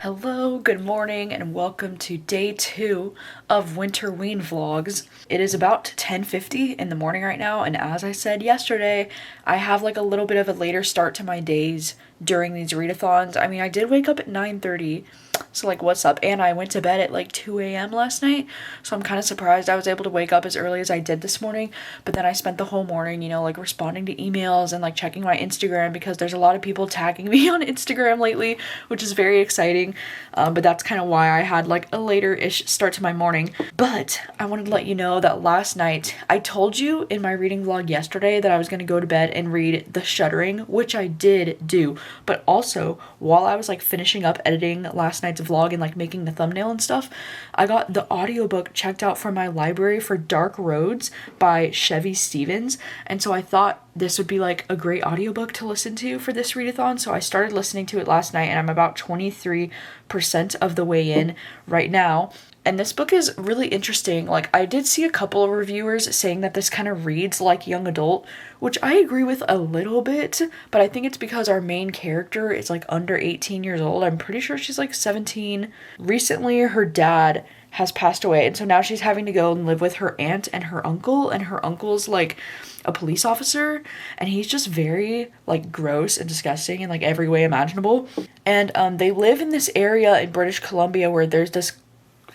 Hello, good morning, and welcome to day 2 of Winterween vlogs. It is about 10:50 in the morning right now, and as I said yesterday, I have like a little bit of a later start to my days during these readathons. I mean, I did wake up at 9:30, so like what's up? And I went to bed at like 2 a.m. last night, so I'm kind of surprised I was able to wake up as early as I did this morning. But then I spent the whole morning, like responding to emails and like checking my Instagram because there's a lot of people tagging me on Instagram lately, which is very exciting. But that's kind of why I had like a later-ish start to my morning. But I wanted to let you know that last night, I told you in my reading vlog yesterday that I was going to go to bed and read The Shuddering, which I did do. But also, while I was like finishing up editing last night's vlog and like making the thumbnail and stuff, I got the audiobook checked out from my library for Dark Roads by Chevy Stevens. And so I thought this would be like a great audiobook to listen to for this readathon. So I started listening to it last night and I'm about 23% of the way in right now. And this book is really interesting. Like, I did see a couple of reviewers saying that this kind of reads like young adult, which I agree with a little bit, but I think it's because our main character is like under 18 years old. I'm pretty sure she's like 17. Recently, her dad has passed away, and so now she's having to go and live with her aunt and her uncle's like a police officer, and he's just very like gross and disgusting in like every way imaginable. And they live in this area in British Columbia where there's this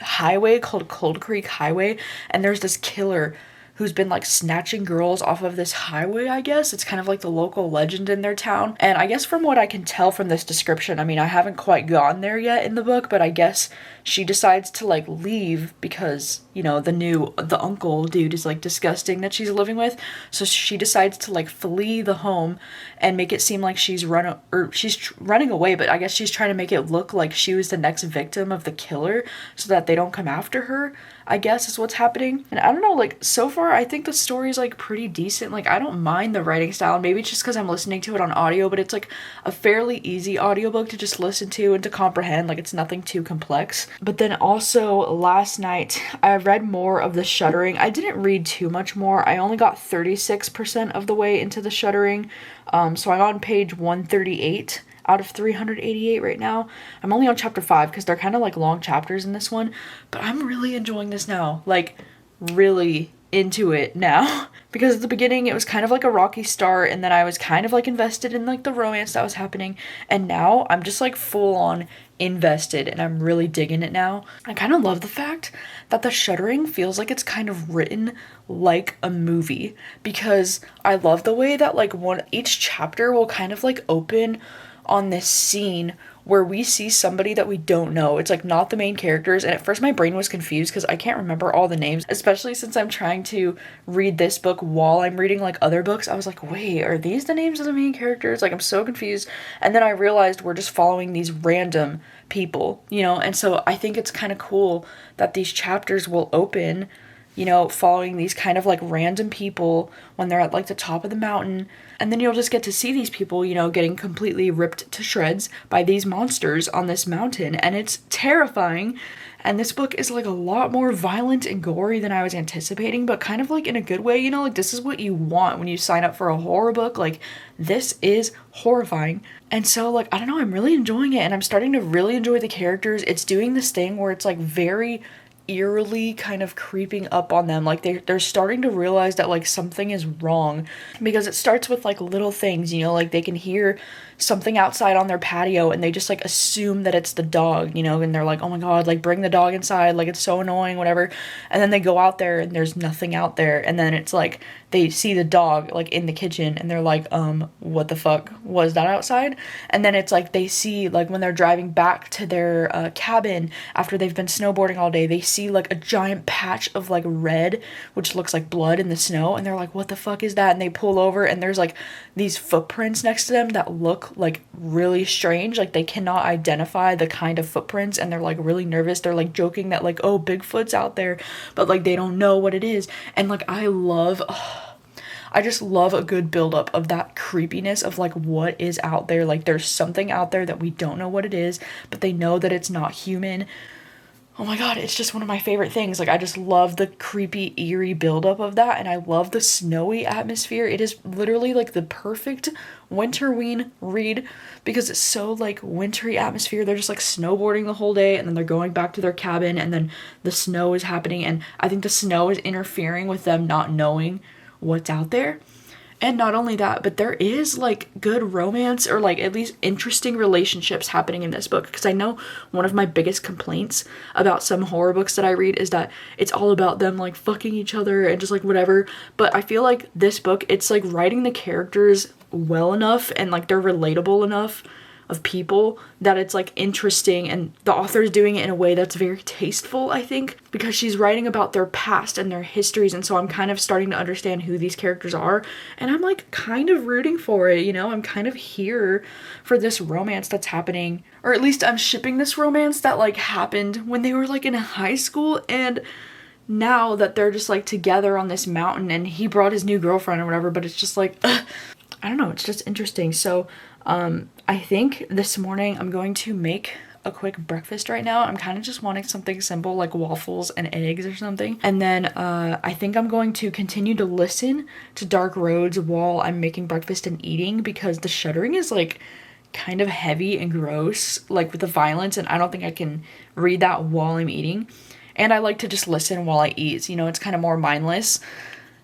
highway called Cold Creek Highway, and there's this killer who's been like snatching girls off of this highway. I guess it's kind of like the local legend in their town. And I guess from what I can tell from this description, I mean, I haven't quite gone there yet in the book, but I guess she decides to like leave because, the uncle dude is like disgusting that she's living with. So she decides to like flee the home and make it seem like she's running away, but I guess she's trying to make it look like she was the next victim of the killer so that they don't come after her, I guess is what's happening. And I don't know, like so far I think the story's like pretty decent. Like I don't mind the writing style. Maybe it's just because I'm listening to it on audio, but it's like a fairly easy audiobook to just listen to and to comprehend. Like it's nothing too complex. But then also last night I read more of The Shuddering. I didn't read too much more. I only got 36% of the way into The Shuddering. So I'm on page 138 out of 388 right now. I'm only on chapter 5 because they're kind of like long chapters in this one, but I'm really enjoying this now. Like really into it now. Because at the beginning it was kind of like a rocky start, and then I was kind of like invested in like the romance that was happening, and now I'm just like full on invested and I'm really digging it now. I kind of love the fact that The Shuddering feels like it's kind of written like a movie, because I love the way that like each chapter will kind of like open on this scene where we see somebody that we don't know. It's like not the main characters, and at first my brain was confused because I can't remember all the names, especially since I'm trying to read this book while I'm reading like other books. I was like, wait, are these the names of the main characters? Like I'm so confused. And then I realized we're just following these random people, and so I think it's kind of cool that these chapters will open following these kind of like random people when they're at like the top of the mountain. And then you'll just get to see these people, getting completely ripped to shreds by these monsters on this mountain. And it's terrifying. And this book is like a lot more violent and gory than I was anticipating, but kind of like in a good way, like this is what you want when you sign up for a horror book. Like this is horrifying. And so like, I don't know, I'm really enjoying it, and I'm starting to really enjoy the characters. It's doing this thing where it's like very eerily kind of creeping up on them. Like they're starting to realize that like something is wrong, because it starts with like little things, like they can hear something outside on their patio and they just like assume that it's the dog, and they're like, oh my god, like bring the dog inside, like it's so annoying, whatever. And then they go out there and there's nothing out there, and then it's like they see the dog like in the kitchen and they're like, what the fuck was that outside? And then it's like they see, like when they're driving back to their cabin after they've been snowboarding all day, they see like a giant patch of like red, which looks like blood in the snow, and they're like, what the fuck is that? And they pull over and there's like these footprints next to them that look like really strange. Like they cannot identify the kind of footprints, and they're like really nervous. They're like joking that like, oh, Bigfoot's out there, but like they don't know what it is. And like I love I just love a good buildup of that creepiness of like what is out there. Like there's something out there that we don't know what it is, but they know that it's not human. Oh my god, it's just one of my favorite things. Like, I just love the creepy, eerie buildup of that, and I love the snowy atmosphere. It is literally, like, the perfect Winterween read, because it's so, like, wintry atmosphere. They're just, like, snowboarding the whole day, and then they're going back to their cabin, and then the snow is happening, and I think the snow is interfering with them not knowing what's out there. And not only that, but there is like good romance, or like at least interesting relationships happening in this book. Because I know one of my biggest complaints about some horror books that I read is that it's all about them like fucking each other and just like whatever. But I feel like this book, it's like writing the characters well enough and like they're relatable enough of people that it's like interesting, and the author is doing it in a way that's very tasteful, I think, because she's writing about their past and their histories, and so I'm kind of starting to understand who these characters are, and I'm like kind of rooting for it, you know. I'm kind of here for this romance that's happening, or at least I'm shipping this romance that like happened when they were like in high school, and now that they're just like together on this mountain and he brought his new girlfriend or whatever, but it's just like I don't know, it's just interesting. So I think this morning I'm going to make a quick breakfast right now. I'm kind of just wanting something simple like waffles and eggs or something. And then I think I'm going to continue to listen to Dark Roads while I'm making breakfast and eating, because the shuddering is like kind of heavy and gross, like with the violence, and I don't think I can read that while I'm eating. And I like to just listen while I eat, so, you know, it's kind of more mindless.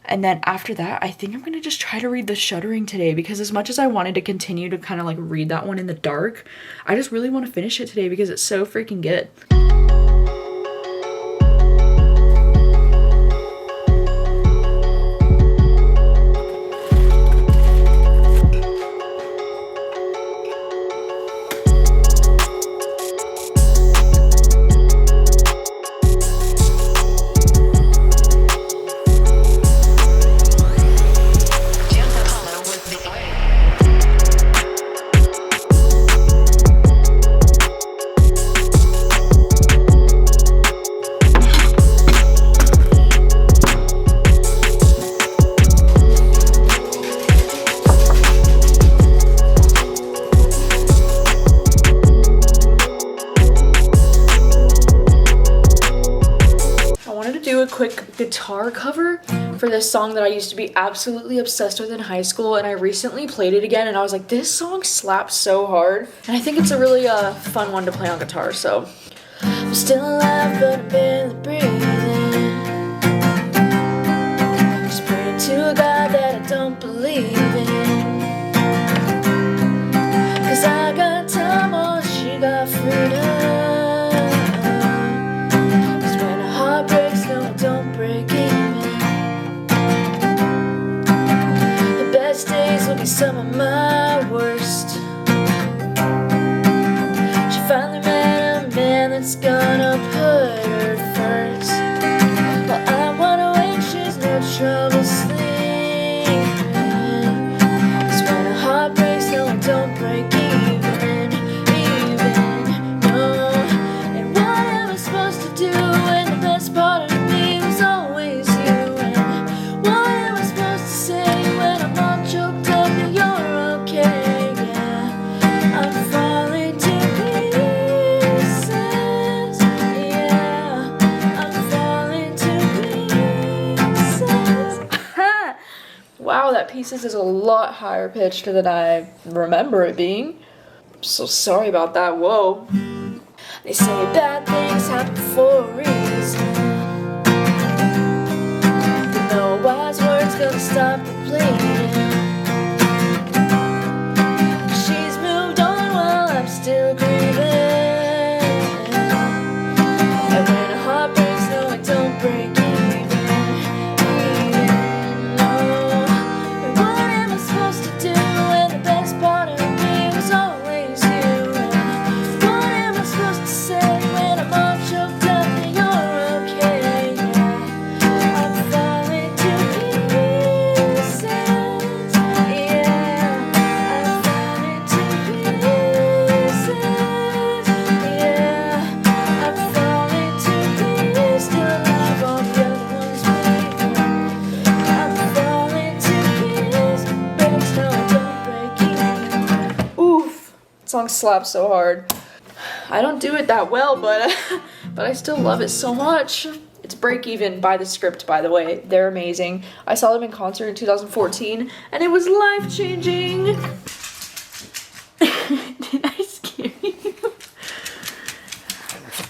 And then after that, I think I'm going to just try to read The Shuddering today, because as much as I wanted to continue to kind of like read that one in the dark, I just really want to finish it today because it's so freaking good. Quick guitar cover for this song that I used to be absolutely obsessed with in high school, and I recently played it again and I was like, this song slaps so hard, and I think it's a really fun one to play on guitar. So I'm still alive but I'm barely breathing, just praying to a God that I don't believe in, 'cause I got time while she got freedom. Don't break even. The best days will be some of my worst. She finally met a man that's gonna put her first. While I wanna wake, she's no trouble sleeping. 'Cause when a heart breaks, no, it don't break even, no. And what am I supposed to do when the best part of wow, that Pieces is a lot higher pitched than I remember it being. I'm so sorry about that. Whoa. They say bad things happen for a reason, but no wise words gonna stop the bleeding. She's moved on while I'm still grieving, and when a heart breaks, no, it don't break even. song slaps so hard. I don't do it that well, but I still love it so much. It's Break Even by The Script, by the way. They're amazing. I saw them in concert in 2014, and it was life-changing. Did I scare you?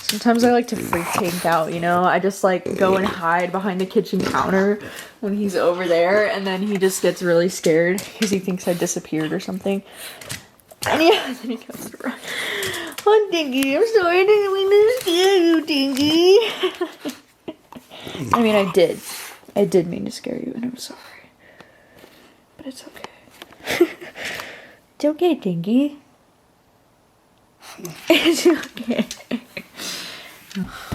Sometimes I like to freak Tank out, you know? I just like go and hide behind the kitchen counter when he's over there, and then he just gets really scared because he thinks I disappeared or something. And yeah, then he comes to run. Oh, Dinky, I'm sorry, I didn't mean to scare you, Dinky. I mean, I did. I did mean to scare you, and I'm sorry. But it's okay. It's okay, Dinky. It's okay.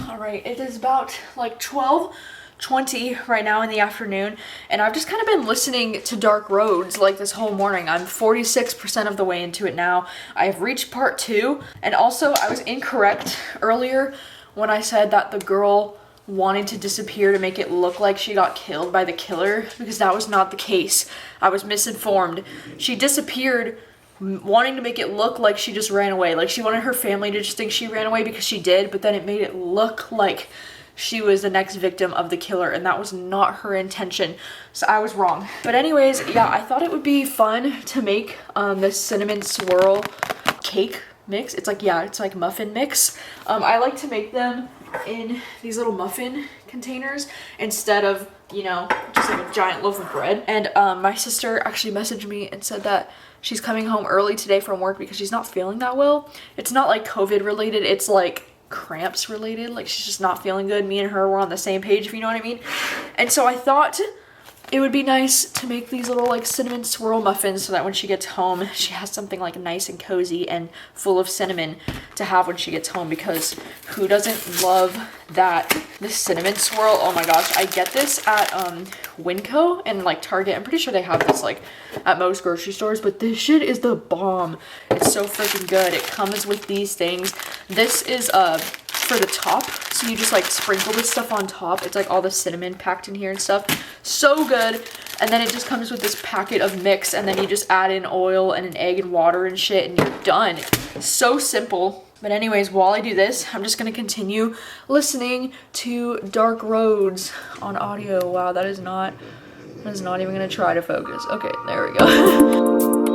Alright, it is about like 12:20 right now in the afternoon, and I've just kind of been listening to Dark Roads like this whole morning. I'm 46% of the way into it now. I have reached part 2, and also I was incorrect earlier when I said that the girl wanted to disappear to make it look like she got killed by the killer, because that was not the case. I was misinformed. She disappeared wanting to make it look like she just ran away. Like, she wanted her family to just think she ran away because she did, but then it made it look like she was the next victim of the killer, and that was not her intention. So I was wrong. But anyways, yeah, I thought it would be fun to make this cinnamon swirl cake mix. It's like, yeah, it's like muffin mix. I like to make them in these little muffin containers instead of, you know, just like a giant loaf of bread. And my sister actually messaged me and said that she's coming home early today from work because she's not feeling that well. It's not like COVID related, it's like cramps related. Like, she's just not feeling good. Me and her were on the same page, if you know what I mean. And so I thought it would be nice to make these little like cinnamon swirl muffins so that when she gets home, she has something like nice and cozy and full of cinnamon to have when she gets home, because who doesn't love that? This cinnamon swirl, oh my gosh. I get this at Winco and like Target. I'm pretty sure they have this like at most grocery stores, but this shit is the bomb. It's so freaking good. It comes with these things. This is for the top, so you just like sprinkle this stuff on top. It's like all the cinnamon packed in here and stuff. So good. And then it just comes with this packet of mix, and then you just add in oil and an egg and water and shit, and you're done. So simple. But anyways, while I do this, I'm just gonna continue listening to Dark Roads on audio. Wow, that is not even gonna try to focus. Okay, there we go.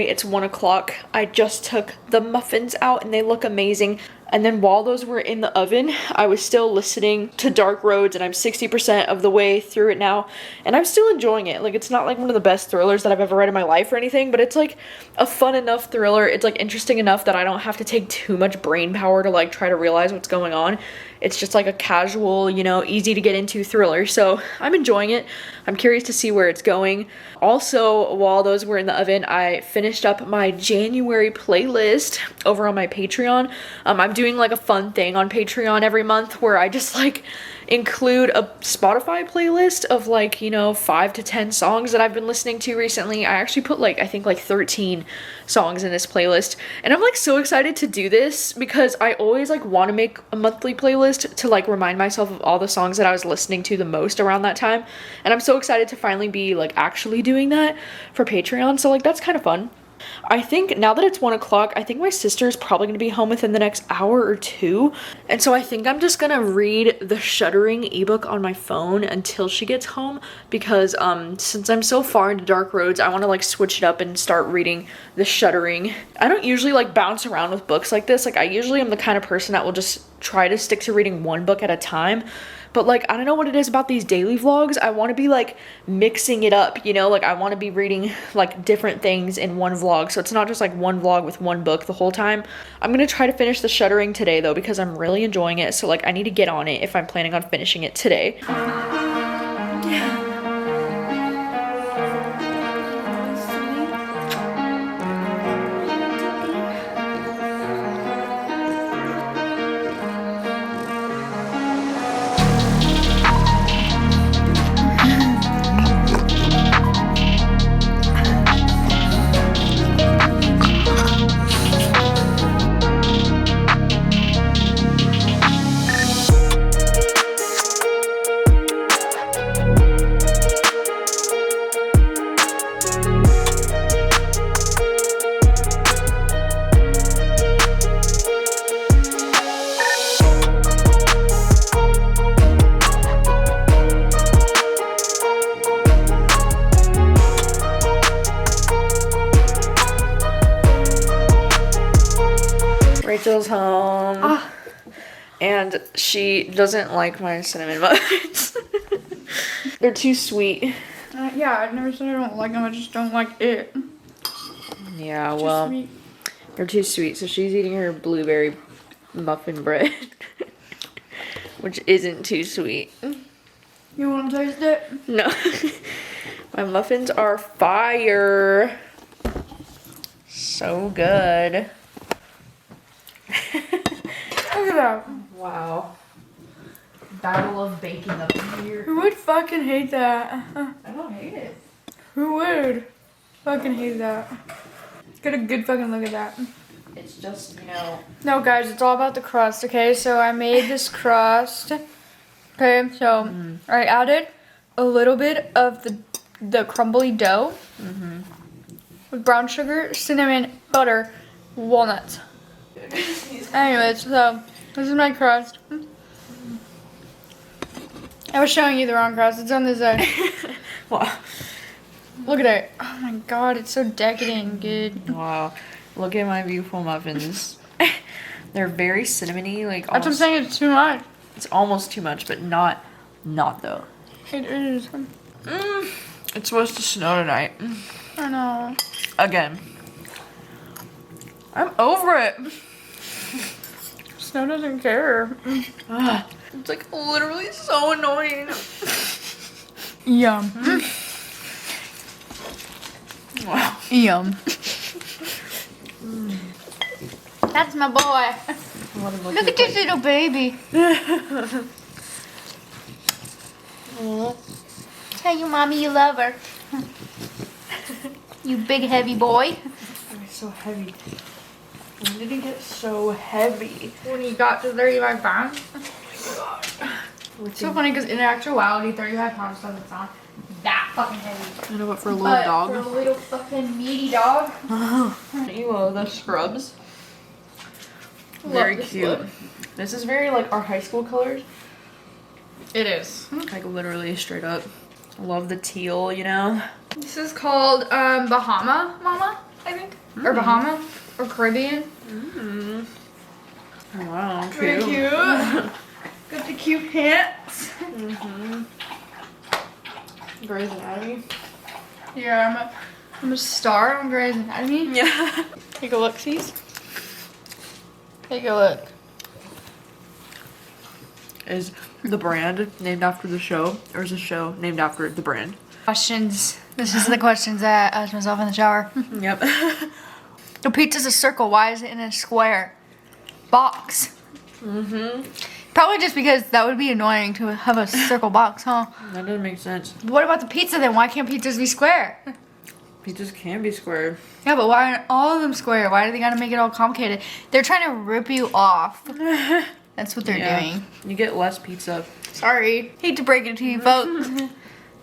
It's 1 o'clock. I just took the muffins out and they look amazing. And then while those were in the oven, I was still listening to Dark Roads, and I'm 60% of the way through it now, and I'm still enjoying it. Like, it's not like one of the best thrillers that I've ever read in my life or anything, but it's like a fun enough thriller. It's like interesting enough that I don't have to take too much brain power to like try to realize what's going on. It's just like a casual, you know, easy to get into thriller. So I'm enjoying it. I'm curious to see where it's going. Also, while those were in the oven, I finished up my January playlist over on my Patreon. I'm doing like a fun thing on Patreon every month where I just like include a Spotify playlist of like, you know, 5 to 10 songs that I've been listening to recently. I actually put like, I think like 13 songs in this playlist, and I'm like so excited to do this because I always like want to make a monthly playlist to like remind myself of all the songs that I was listening to the most around that time, and I'm so excited to finally be like actually doing that for Patreon. So like that's kind of fun. I think now that it's 1 o'clock, I think my sister is probably going to be home within the next hour or two. And so I think I'm just going to read the Shuddering ebook on my phone until she gets home, because since I'm so far into Dark Roads, I want to like switch it up and start reading the Shuddering. I don't usually like bounce around with books like this. Like, I usually am the kind of person that will just try to stick to reading one book at a time. But like, I don't know what it is about these daily vlogs. I want to be like mixing it up, you know, like I want to be reading like different things in one vlog. So it's not just like one vlog with one book the whole time. I'm going to try to finish The Shuddering today though, because I'm really enjoying it. So like I need to get on it if I'm planning on finishing it today. Rachel's home, and she doesn't like my cinnamon buns. They're too sweet. Yeah, I've never said I don't like them, I just don't like it. Yeah, well, Sweet. they're too sweet, so she's eating her blueberry muffin bread, which isn't too sweet. You want to taste it? No. My muffins are fire. So good. Look at that. Wow. Battle of baking up here. Who would fucking hate that? I don't hate it. Who would fucking hate that? Get a good fucking look at that. It's just, you know. No, guys, it's all about the crust, okay? So I made this crust. Okay, so I added a little bit of the crumbly dough with brown sugar, cinnamon, butter, walnuts. Anyways, so this is my crust. I was showing you the wrong crust. It's on this side. Wow. Look at it. Oh my god, it's so decadent and good. Wow. Look at my beautiful muffins. They're very cinnamony, like That's what I'm almost, saying, it's too much. it's almost too much, but not though. It is. It's supposed to snow tonight. I know. Again. I'm over it. Snow doesn't care. It's like literally so annoying. Yum. Wow. Yum. That's my boy. Look at this little baby. Tell your mommy you love her. You big heavy boy. It's so heavy. When did it get so heavy? When you got to 35 pounds. Oh my god. It's so funny because in actuality 35 pounds doesn't sound that fucking heavy. I know, but for a little But dog. for a little fucking meaty dog. You love the scrubs. Very this cute. look. This is very like our high school colors. It is. Like literally straight up. I love the teal, you know? This is called Bahama Mama, I think. Or Bahama. Or Caribbean. Wow, cute. Very cute. Got the cute pants. Grey's Anatomy. Yeah, I'm a star on Grey's Anatomy. Yeah. Take a look, sees. Take a look. Is the brand named after the show, or is the show named after the brand? Questions. This is the questions I asked myself in the shower. Yep. The pizza's a circle. Why is it in a square box? Probably just because that would be annoying to have a circle box, huh? That doesn't make sense. What about the pizza then? Why can't pizzas be square? Pizzas can be square. Yeah, but why aren't all of them square? Why do they gotta make it all complicated? They're trying to rip you off. That's what they're doing. You get less pizza. Sorry. Hate to break it to you folks.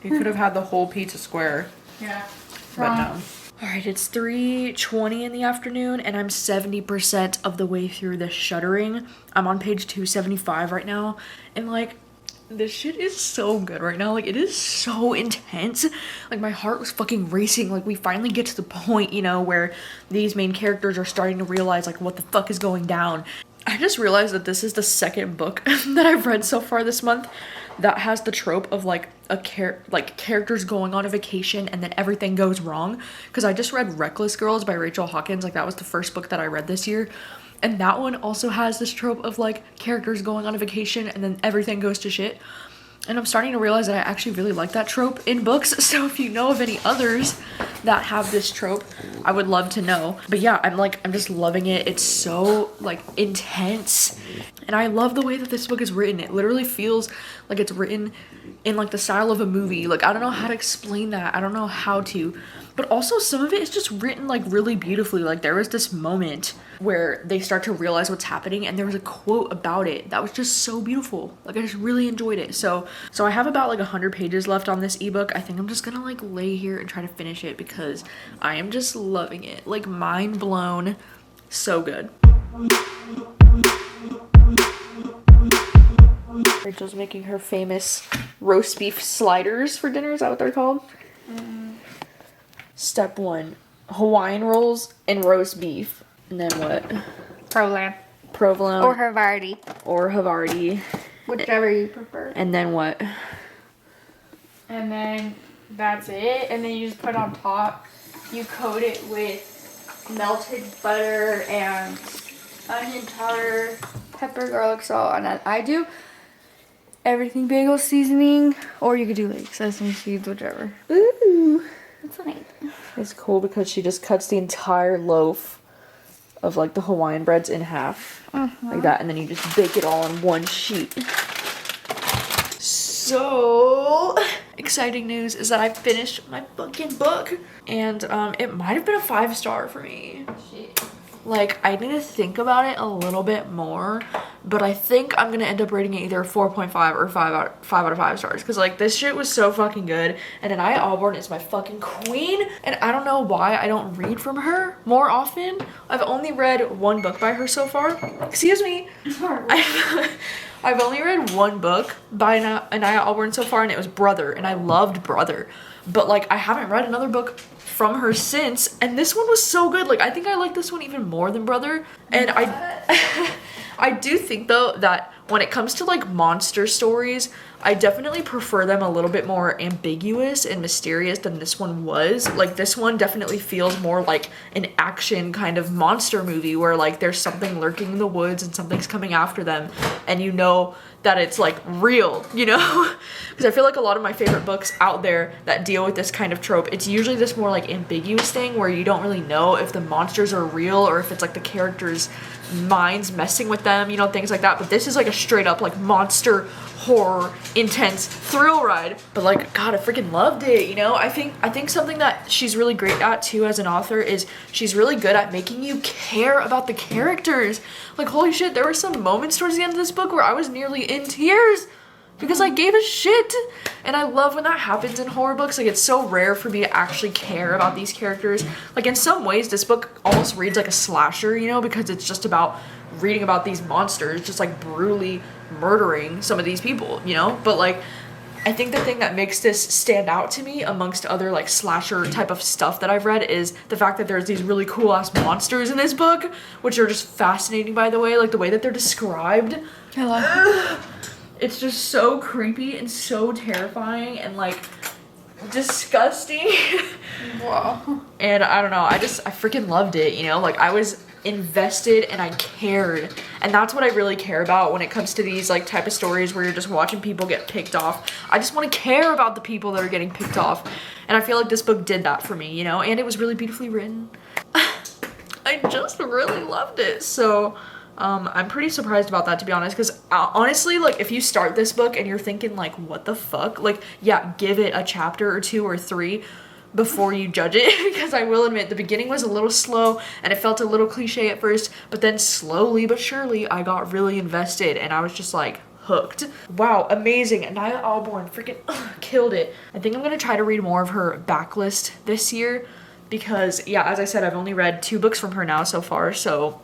You could have had the whole pizza square. Yeah. But no. Alright, it's 3:20 in the afternoon and I'm 70% of the way through The Shuddering. I'm on page 275 right now. And like, this shit is so good right now. Like, it is so intense. Like, my heart was fucking racing. Like, we finally get to the point, you know, where these main characters are starting to realize, like, what the fuck is going down. I just realized that this is the second book that I've read so far this month that has the trope of like characters going on a vacation and then everything goes wrong. Because I just read Reckless Girls by Rachel Hawkins. Like that was the first book that I read this year. And that one also has this trope of like characters going on a vacation and then everything goes to shit. And I'm starting to realize that I actually really like that trope in books. So if you know of any others that have this trope, I would love to know. But yeah, I'm just loving it. It's so like intense. And I love the way that this book is written. It literally feels like it's written in like the style of a movie. Like I don't know how to explain that. I don't know how to. But also some of it is just written like really beautifully. Like there was this moment where they start to realize what's happening and there was a quote about it that was just so beautiful. Like I just really enjoyed it. So I have about like 100 pages left on this ebook. I think I'm just gonna like lay here and try to finish it because I am just loving it. Like mind blown. So good. Rachel's making her famous roast beef sliders for dinner. Is that what they're called? Step 1, Hawaiian rolls and roast beef. And then what? Provolone. Provolone. Or Havarti. Or Havarti. Whichever you prefer. And then what? And then that's it. And then you just put on top. You coat it with melted butter and onion powder, pepper, garlic, salt. And then I do everything bagel seasoning. Or you could do like sesame seeds, whichever. Ooh. It's fine. It's cool because she just cuts the entire loaf of like the Hawaiian breads in half. Like that. And then you just bake it all on one sheet. So exciting news is that I finished my fucking book. And it might have been a 5-star for me. Shit. Like, I need to think about it a little bit more, but I think I'm gonna end up rating it either 4.5 or 5 out of 5 stars, because like this shit was so fucking good. And Anaya Alborn is my fucking queen, and I don't know why I don't read from her more often. I've only read one book by her so far. Excuse me. I've only read one book by Anaya Alborn so far, and it was Brother, and I loved Brother. But like I haven't read another book from her since, and this one was so good. Like I think I like this one even more than Brother. And I do think though that when it comes to like monster stories, I definitely prefer them a little bit more ambiguous and mysterious than this one was. Like this one definitely feels more like an action kind of monster movie where like there's something lurking in the woods and something's coming after them, and you know that it's like real, you know? Because I feel like a lot of my favorite books out there that deal with this kind of trope, it's usually this more like ambiguous thing where you don't really know if the monsters are real or if it's like the characters' minds messing with them, you know, things like that. But this is like a straight up like monster horror intense thrill ride. But like god, I freaking loved it, you know? I think something that she's really great at too as an author is she's really good at making you care about the characters. Like holy shit, there were some moments towards the end of this book where I was nearly in tears because I gave a shit. And I love when that happens in horror books. Like it's so rare for me to actually care about these characters. Like in some ways this book almost reads like a slasher, you know, because it's just about reading about these monsters just like brutally murdering some of these people, you know? But like I think the thing that makes this stand out to me amongst other like slasher type of stuff that I've read is the fact that there's these really cool ass monsters in this book, which are just fascinating, by the way. Like the way that they're described, it's just so creepy and so terrifying and like disgusting. Wow. And I don't know, I freaking loved it, you know? Like I was invested and I cared, and that's what I really care about when it comes to these like type of stories where you're just watching people get picked off. I just want to care about the people that are getting picked off, and I feel like this book did that for me, you know? And it was really beautifully written. I just really loved it. So I'm pretty surprised about that, to be honest, because honestly, like if you start this book and you're thinking like what the fuck, like yeah, give it a chapter or 2 or 3 before you judge it, because I will admit the beginning was a little slow and it felt a little cliche at first, but then slowly but surely I got really invested and I was just like hooked. Wow, amazing. Anaya Alborn freaking killed it. I think I'm gonna try to read more of her backlist this year because yeah, as I said, I've only read 2 books from her now so far, so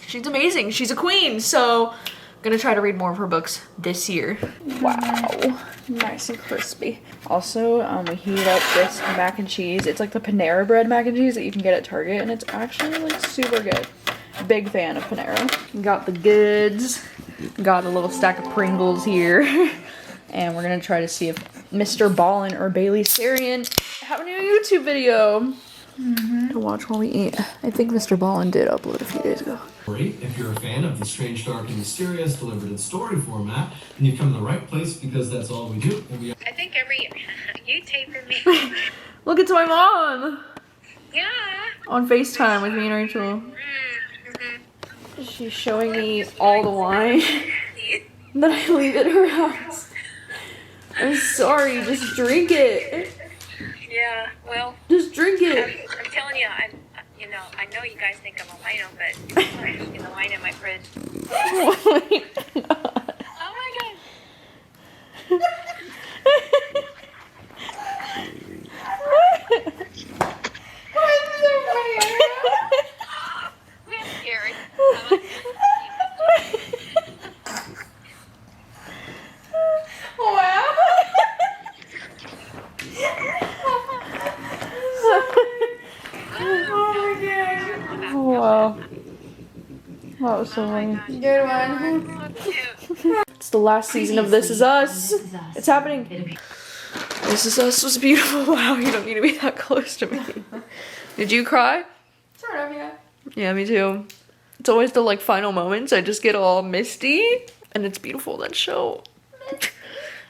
she's amazing. She's a queen. So I'm gonna try to read more of her books this year. Wow, nice and crispy. Also, we heated up this mac and cheese. It's like the Panera bread mac and cheese that you can get at Target, and it's actually like super good. Big fan of Panera. Got the goods. Got a little stack of Pringles here. And we're gonna try to see if Mr. Ballin or Bailey Sarian have a new YouTube video to watch while we eat. I think Mr. Ballin did upload a few days ago. If you're a fan of the strange, dark, and mysterious delivered in story format, then you've come to the right place because that's all we do. And I think you taping me. Look, it's my mom Yeah. on FaceTime with me and Rachel. She's showing me all the wine that I leave at her house. I'm sorry, just drink it. Yeah. Well, Just drink it. I'm telling you, I know you guys think I'm a wino, but I'm drinking the wine in my fridge. Oh my God. Oh my god. That's scary. Wow. Oh wow. That was so funny. Good one. It's the last season of This Is Us. It's happening. This Is Us was beautiful. Wow, you don't need to be that close to me. Did you cry? Sort of, yeah. Yeah, me too. It's always the like final moments. I just get all misty. And it's beautiful, that show.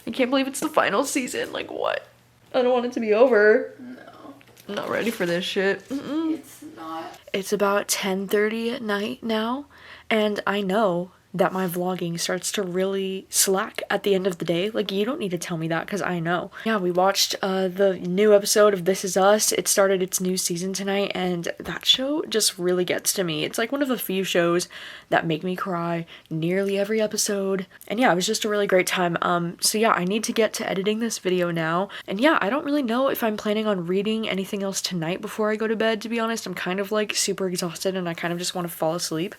I can't believe it's the final season. Like what? I don't want it to be over. No, I'm not ready for this shit. it's not. It's about 10:30 at night now, and I know that my vlogging starts to really slack at the end of the day. Like, you don't need to tell me that because I know. Yeah, we watched the new episode of This Is Us. It started its new season tonight, and that show just really gets to me. It's like one of the few shows that make me cry nearly every episode. And yeah, it was just a really great time. So yeah, I need to get to editing this video now. And yeah, I don't really know if I'm planning on reading anything else tonight before I go to bed, to be honest. I'm kind of like super exhausted and I kind of just want to fall asleep.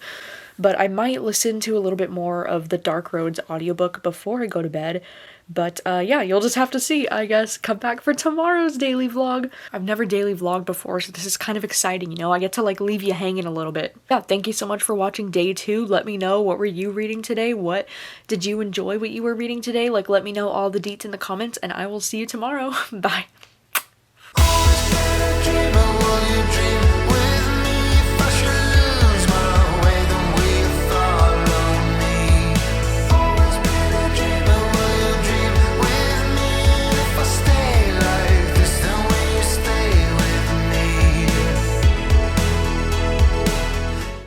But I might listen to a little bit more of the Dark Roads audiobook before I go to bed. But yeah, you'll just have to see, I guess. Come back for tomorrow's daily vlog. I've never daily vlogged before, so this is kind of exciting, you know? I get to like leave you hanging a little bit. Yeah, thank you so much for watching day 2. Let me know, what were you reading today? What did you enjoy what you were reading today? Like, let me know all the deets in the comments, and I will see you tomorrow. Bye.